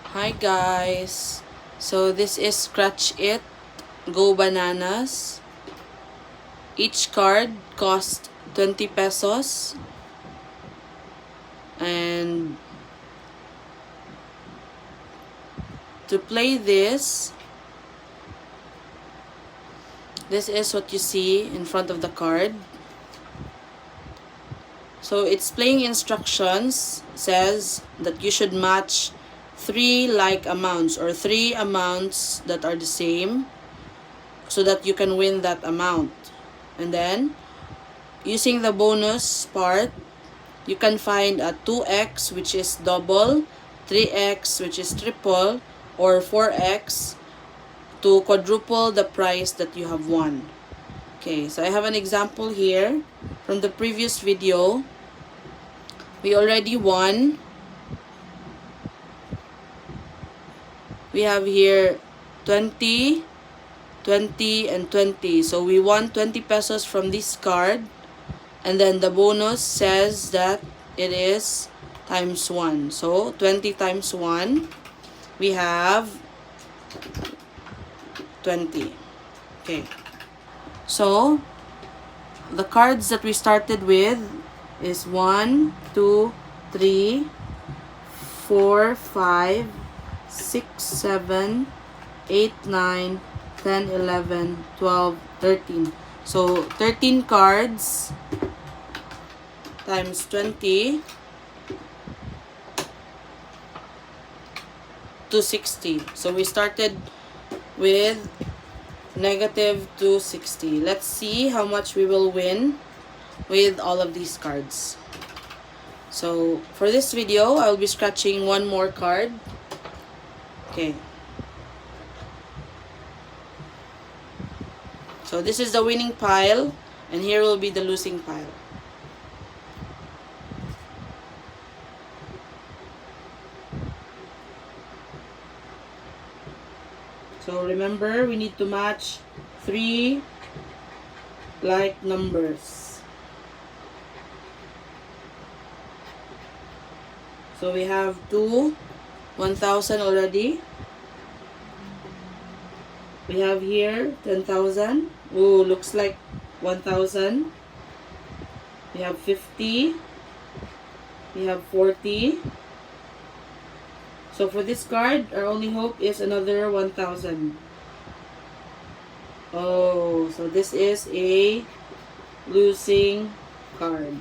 Hi guys, so this is Scratch It Go Bananas. Each card cost 20 pesos, and to play this is what you see in front of the card. So its playing instructions says that you should match 3 like amounts or 3 amounts that are the same so that you can win that amount. And then using the bonus part, you can find a 2x, which is double, 3x, which is triple, or 4x to quadruple the prize that you have won. Okay, so I have an example here from the previous video. We already won. We have here 20, 20, and 20. So we won 20 pesos from this card. And then the bonus says that it is times 1. So 20 times 1, we have 20. Okay. So the cards that we started with is 1, 2, 3, 4, 5, 6, 7, 8, 9, 10, 11, 12, 13. So 13 cards times 20 to 60. So we started with negative 260. Let's see how much we will win with all of these cards. So for this video, I'll be scratching one more card. Okay. So this is the winning pile, and here will be the losing pile. So remember, we need to match 3 like numbers. So we have 1,000 already. We have here 10,000. Oh, looks like 1,000. We have 50. We have 40. So for this card, our only hope is another 1,000. Oh, so this is a losing card.